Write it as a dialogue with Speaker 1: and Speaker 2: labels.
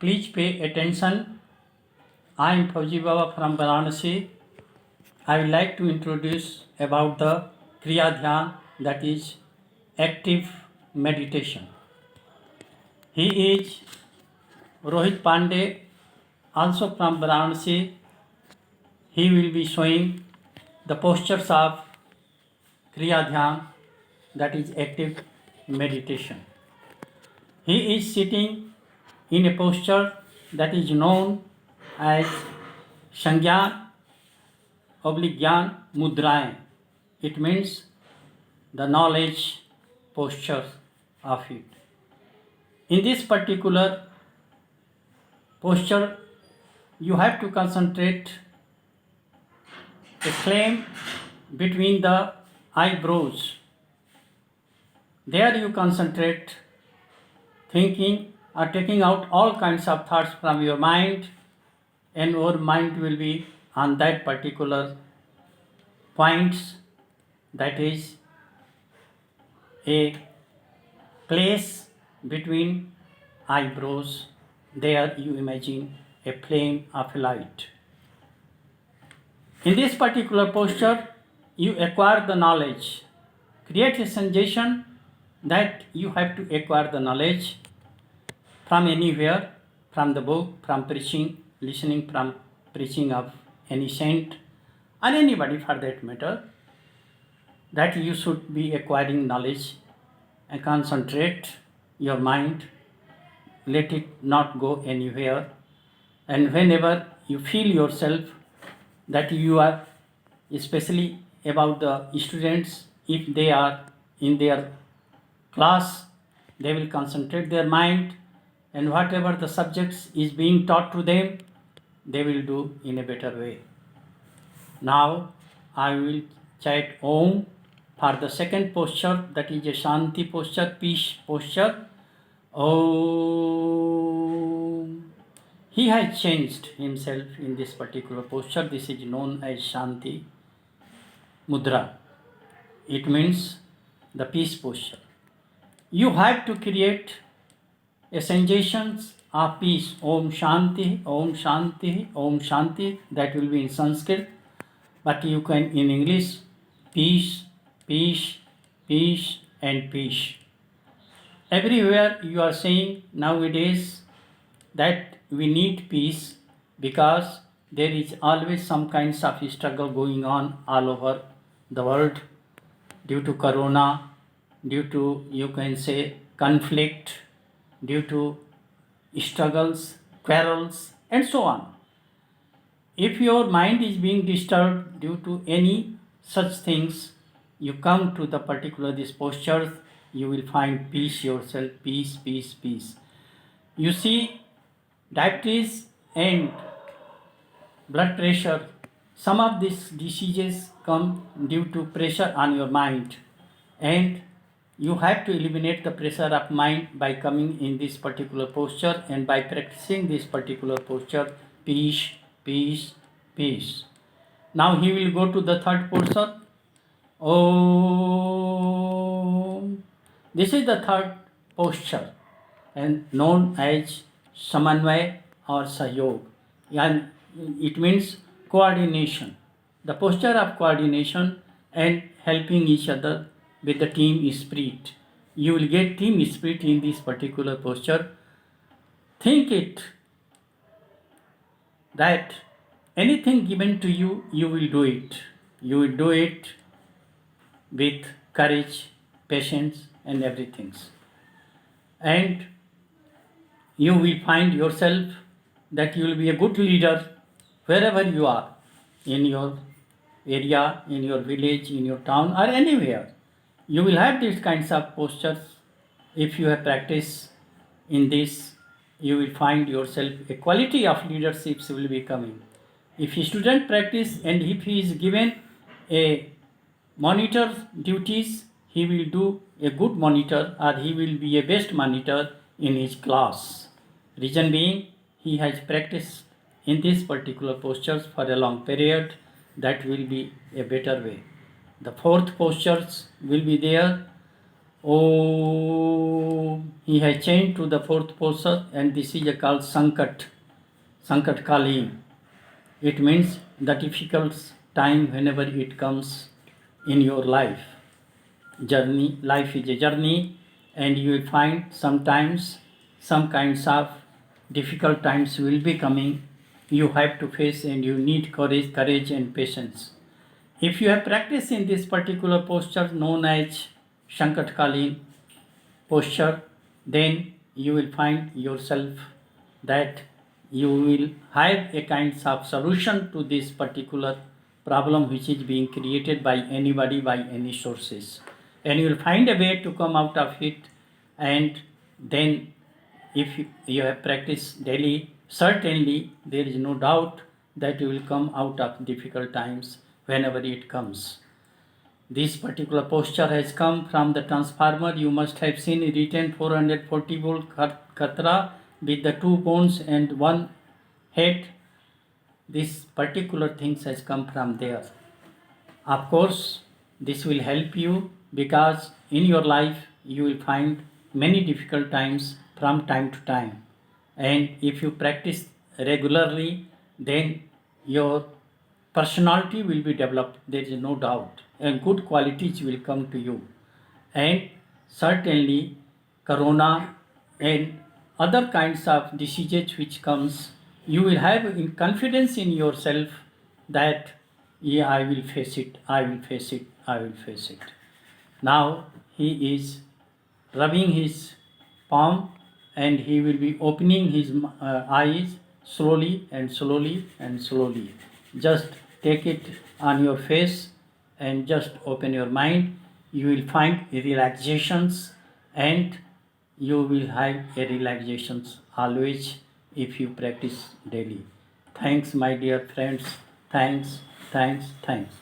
Speaker 1: Please pay attention. I am Fauji Baba from Varanasi. I would like to introduce about the Kriya Dhyan, that is active meditation. He is Rohit Pandey, also from Varanasi. He will be showing the postures of Kriya Dhyan, that is active meditation. He is sitting in a posture that is known as Sangyan oblique Gyan Mudraएं. It means the knowledge posture of it. In this particular posture, you have to concentrate a flame between the eyebrows. There you concentrate, thinking or taking out all kinds of thoughts from your mind, and your mind will be on that particular points, that is a place between eyebrows. There you imagine a flame of light. In this particular posture, you acquire the knowledge. Create a sensation that you have to acquire the knowledge from anywhere, from the book, from preaching, listening from preaching of any saint or anybody for that matter, that you should be acquiring knowledge and concentrate your mind, let it not go anywhere. And whenever you feel yourself that you are, especially about the students, if they are in their class, they will concentrate their mind, and whatever the subjects is being taught to them, they will do in a better way. Now I will chant Om for the second posture, that is a Shanti posture, peace posture. Om. He has changed himself in this particular posture. This is known as Shanti Mudra. It means the peace posture. You have to create a sensations of peace. Om Shanti, Om Shanti, Om Shanti. That will be in Sanskrit, but you can in English. Peace, peace, peace, and peace. Everywhere you are saying nowadays that we need peace, because there is always some kinds of struggle going on all over the world, due to corona, due to, you can say, conflict, due to struggles, quarrels, and so on. If your mind is being disturbed due to any such things, you come to the particular this posture, you will find peace yourself. Peace, peace, peace. You see, diabetes and blood pressure, some of these diseases come due to pressure on your mind, and you have to eliminate the pressure of mind by coming in this particular posture and by practicing this particular posture. Peace, peace, peace. Now he will go to the third posture. Om. This is the third posture and known as Samanvay or Sahyog, and it means coordination. The posture of coordination and helping each other with the team spirit. You will get team spirit in this particular posture. Think it that anything given to you, you will do it. You will do it with courage, patience, and everything. And you will find yourself that you will be a good leader wherever you are, in your area, in your village, in your town, or anywhere. You will have these kinds of postures. If you have practiced in this, you will find yourself a quality of leadership will be coming. If a student practice and if he is given a monitor duties, he will do a good monitor, or he will be a best monitor in his class. Reason being, he has practiced in these particular postures for a long period. That will be a better way. The fourth postures will be there. Oh, he has changed to the fourth posture, and this is called Sankat, Sankat Kali. It means the difficult time whenever it comes in your life. Journey, life is a journey, and you will find sometimes some kinds of difficult times will be coming. You have to face, and you need courage and patience. If you have practiced in this particular posture known as Shankatkali posture, then you will find yourself that you will have a kind of solution to this particular problem which is being created by anybody, by any sources, and you will find a way to come out of it. And then if you have practiced daily, certainly there is no doubt that you will come out of difficult times whenever it comes. This particular posture has come from the transformer. You must have seen written 440 volt Khatra with the 2 bones and 1 head. This particular things has come from there. Of course, this will help you because in your life you will find many difficult times from time to time. And if you practice regularly, then your personality will be developed, there is no doubt, and good qualities will come to you. And certainly, corona and other kinds of diseases which comes, you will have confidence in yourself that yeah, I will face it, I will face it, I will face it. Now he is rubbing his palm, and he will be opening his eyes slowly and slowly and slowly. Just take it on your face and just open your mind. You will find relaxations, and you will have a relaxations always if you practice daily. Thanks, my dear friends. Thanks, thanks, thanks.